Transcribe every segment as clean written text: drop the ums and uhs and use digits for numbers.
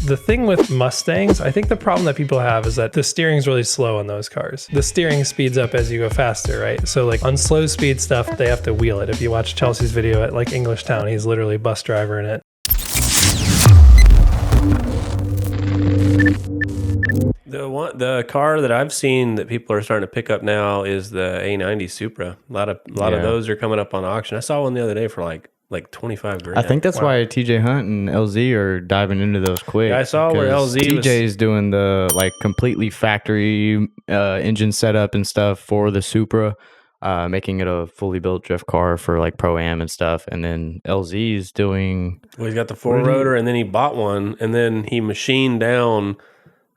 The thing with Mustangs, I think the problem that people have is that the steering's really slow on those cars. The steering speeds up as you go faster, right? So like on slow speed stuff, they have to wheel it. If you watch Chelsea's video at like English Town, he's literally bus driver in it. The car that I've seen that people are starting to pick up now is the A90 Supra. A lot of those are coming up on auction. I saw one the other day for like 25 grand. I think that's why TJ Hunt and LZ are diving into those quick. Yeah, I saw where LZ TJ is doing the like completely factory engine setup and stuff for the Supra, making it a fully built drift car for like Pro-Am and stuff. And then LZ is doing... Well, he's got the four rotor, and then he bought one, and then he machined down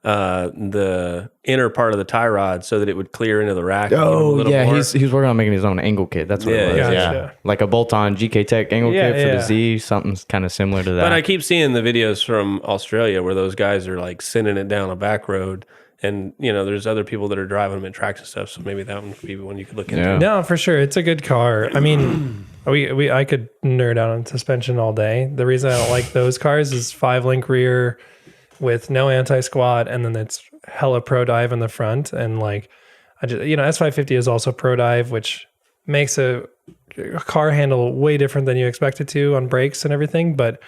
the inner part of the tie rod so that it would clear into the rack. Oh, yeah, he's working on making his own angle kit. That's what it was. Yeah. Like a bolt-on GK Tech angle kit for the Z, something kind of similar to that. But I keep seeing the videos from Australia where those guys are like sending it down a back road, and you know, there's other people that are driving them at tracks and stuff. So maybe that one would be one you could look into. Yeah. No, for sure, it's a good car. I mean, I could nerd out on suspension all day. The reason I don't like those cars is 5-link rear with no anti-squat, and then it's hella pro dive in the front, and like S550 is also pro dive, which makes a car handle way different than you expect it to on brakes and everything, but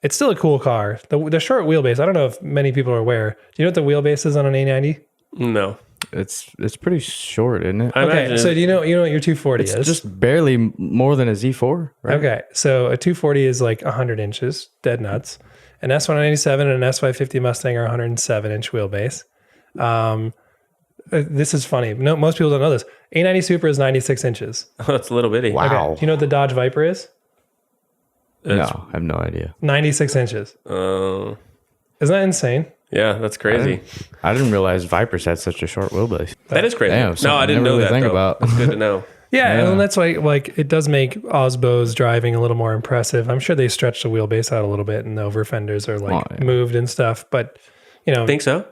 it's still a cool car. The short wheelbase, I don't know if many people are aware. Do you know what the wheelbase is on an A90? No. It's pretty short, isn't it? Okay, so do you know what your 240 is? It's just barely more than a Z4, right? Okay, so a 240 is like 100 inches, dead nuts. An S197 and an S550 Mustang are 107-inch wheelbase. This is funny. No, most people don't know this. A90 Supra is 96 inches. Oh, that's a little bitty. Wow. Okay. Do you know what the Dodge Viper is? No, I have no idea. 96 inches. Isn't that insane? Yeah, that's crazy. I didn't realize Vipers had such a short wheelbase. That is crazy. Damn, no, I didn't know that. Think though. about. That's good to know. Yeah, and that's why like it does make Osbo's driving a little more impressive. I'm sure they stretched the wheelbase out a little bit, and the over fenders are like moved and stuff. But you know, Think so?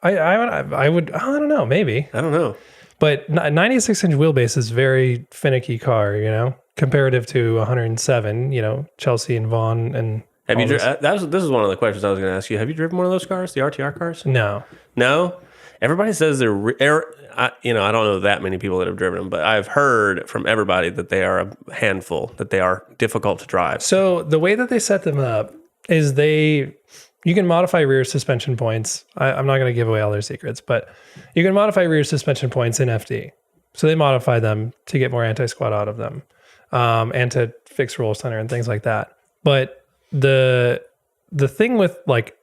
I would. I don't know. Maybe. I don't know. But 96-inch wheelbase is very finicky car. You know, comparative to 107. You know, Chelsea and Vaughn and. Have you? This is one of the questions I was going to ask you. Have you driven one of those cars, the RTR cars? No. No. Everybody says they're. I don't know that many people that have driven them, but I've heard from everybody that they are a handful, that they are difficult to drive. So the way that they set them up is you can modify rear suspension points. I'm not going to give away all their secrets, but you can modify rear suspension points in FD. So they modify them to get more anti-squat out of them, and to fix roll center and things like that. But the thing with like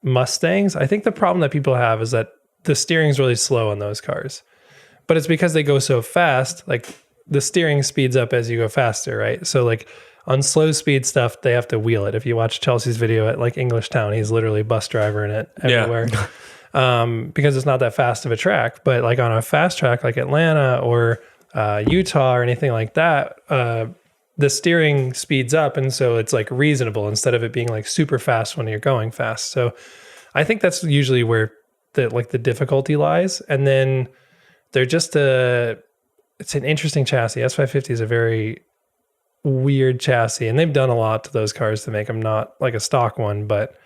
Mustangs, I think the problem that people have is that the steering's really slow on those cars, but it's because they go so fast. Like the steering speeds up as you go faster, right? So like on slow speed stuff, they have to wheel it. If you watch Chelsea's video at like English Town, he's literally bus driver in it everywhere. Because it's not that fast of a track. But like on a fast track like Atlanta or Utah or anything like that, the steering speeds up, and so it's like reasonable instead of it being like super fast when you're going fast. So I think that's usually where the difficulty lies. And then they're just it's an interesting chassis. S550 is a very weird chassis, and they've done a lot to those cars to make them not like a stock one, but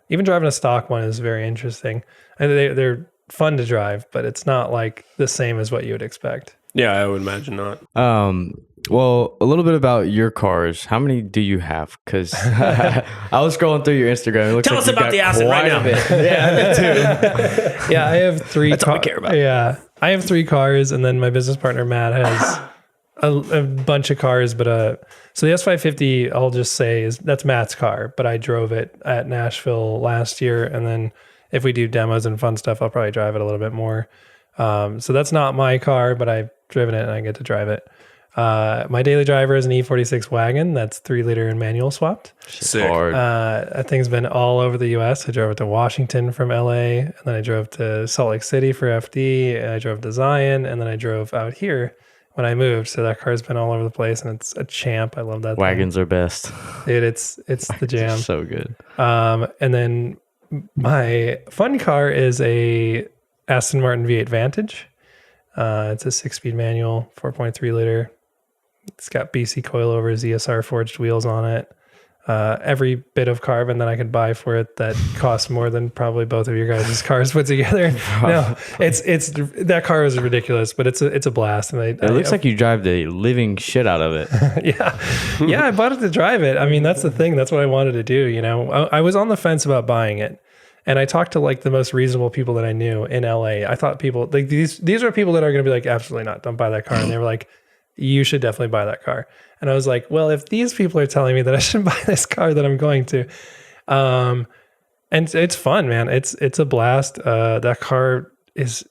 even driving a stock one is very interesting. And they're fun to drive, but it's not like the same as what you would expect. Yeah, I would imagine not. Well, a little bit about your cars. How many do you have? Because I was scrolling through your Instagram. It looks Tell like us about the asset right now. Yeah, me too. Yeah, I have 3 That's all I care about. Yeah, I have 3 cars, and then my business partner Matt has a bunch of cars. But so the S550, I'll just say that's Matt's car, but I drove it at Nashville last year, and then if we do demos and fun stuff, I'll probably drive it a little bit more. So that's not my car, but I've driven it and I get to drive it. My daily driver is an E46 wagon that's 3-liter and manual swapped. Sick. That thing's been all over the US. I drove it to Washington from LA, and then I drove to Salt Lake City for FD, and I drove to Zion, and then I drove out here when I moved. So that car's been all over the place, and it's a champ. I love that Wagons are best. Dude, it's the jam. So good. And then my fun car is a Aston Martin V8 Vantage. It's a 6-speed manual, 4.3 liter. It's got BC coilovers, ESR forged wheels on it. every bit of carbon that I could buy for it that costs more than probably both of your guys' cars put together. No, it's that car is ridiculous, but it's a blast. And it looks like you drive the living shit out of it. yeah. I bought it to drive it. I mean, that's the thing. That's what I wanted to do. You know, I was on the fence about buying it. And I talked to like the most reasonable people that I knew in LA. I thought people like these are people that are going to be like, absolutely not, don't buy that car. And they were like, you should definitely buy that car. And I was like, well, if these people are telling me that I shouldn't buy this car, then I'm going to. And it's fun, man. It's a blast. That car it's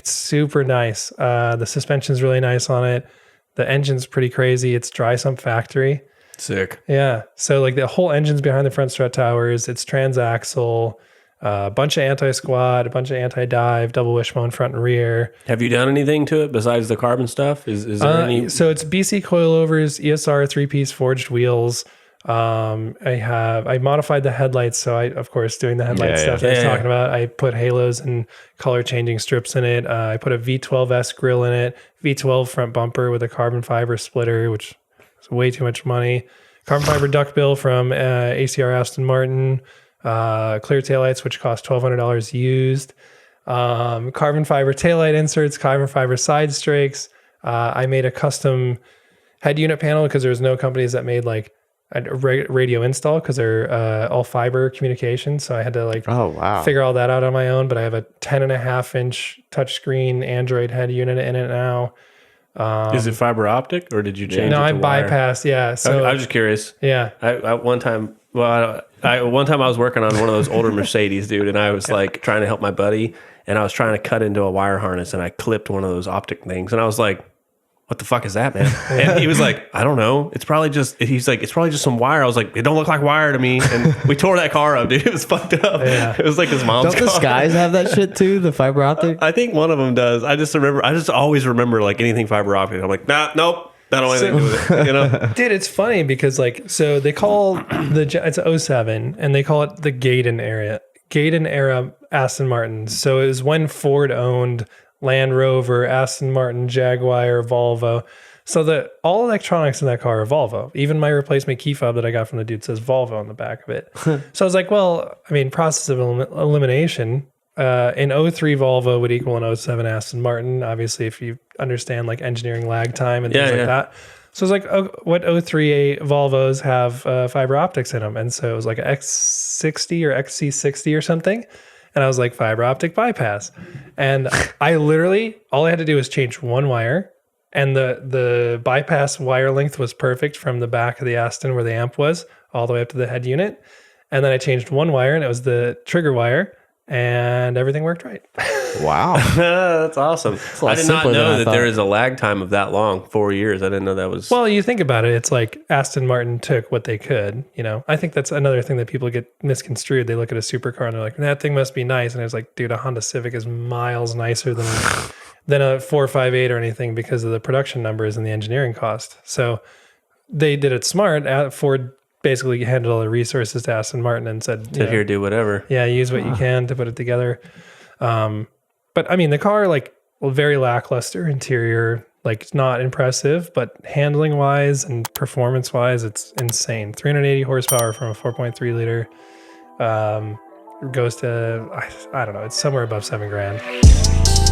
super nice. The suspension's really nice on it. The engine's pretty crazy. It's dry sump factory. Sick. Yeah. So like the whole engine's behind the front strut towers. It's transaxle. A bunch of anti-squat, a bunch of anti-dive, double wishbone front and rear. Have you done anything to it besides the carbon stuff? Is there any? So it's BC coilovers, ESR 3-piece forged wheels. I modified the headlights. So I, of course, doing the headlight stuff that I was talking about, I put halos and color changing strips in it. I put a V12S grill in it, V12 front bumper with a carbon fiber splitter, which is way too much money. Carbon fiber duckbill from ACR Aston Martin. Clear taillights, which cost $1,200 used. Carbon fiber taillight inserts, carbon fiber side strakes. I made a custom head unit panel because there's no companies that made like a radio install because they're all fiber communication. So I had to like figure all that out on my own. But I have a 10.5-inch touchscreen Android head unit in it now. Is it fiber optic or did you change it to I wire? bypassed. Yeah. So I was just curious. Yeah. I one time I was working on one of those older Mercedes, dude, and I was like trying to help my buddy, and I was trying to cut into a wire harness, and I clipped one of those optic things, and I was like, "What the fuck is that, man?" And he was like, "I don't know. It's probably just." He's like, "It's probably just some wire." I was like, "It don't look like wire to me," and we tore that car up, dude. It was fucked up. Yeah. It was like his mom's car. Don't the Skies have that shit too? The fiber optic? I think one of them does. I just always remember like anything fiber optic. I'm like, nope. I don't want anything to do with it, you know? Dude, it's funny because like, so they call it's 07 and they call it the Gaydon era Aston Martin. So it was when Ford owned Land Rover, Aston Martin, Jaguar, Volvo. So all electronics in that car are Volvo. Even my replacement key fob that I got from the dude says Volvo on the back of it. So I was like, well, I mean, process of elimination. An 03 Volvo would equal an 07 Aston Martin. Obviously, if you understand like engineering lag time and things like that. So it's like, what 03 Volvos have fiber optics in them? And so it was like an X60 or XC60 or something. And I was like, fiber optic bypass. And I literally, all I had to do was change one wire. And the bypass wire length was perfect from the back of the Aston where the amp was all the way up to the head unit. And then I changed one wire and it was the trigger wire. And everything worked right. Wow. That's awesome. I did not know that there is a lag time of that long, 4 years. I didn't know that was... Well, you think about it, it's like Aston Martin took what they could, you know. I think that's another thing that people get misconstrued. They look at a supercar and they're like, that thing must be nice. And I was like, dude, a Honda Civic is miles nicer than a 458 or anything because of the production numbers and the engineering cost. So they did it smart. Ford basically handed all the resources to Aston Martin and said, here, do whatever. Yeah, use what you can to put it together. But I mean, the car, like, very lackluster interior, like, it's not impressive, but handling wise and performance wise, it's insane. 380 horsepower from a 4.3 liter. Goes to, I don't know, it's somewhere above $7,000.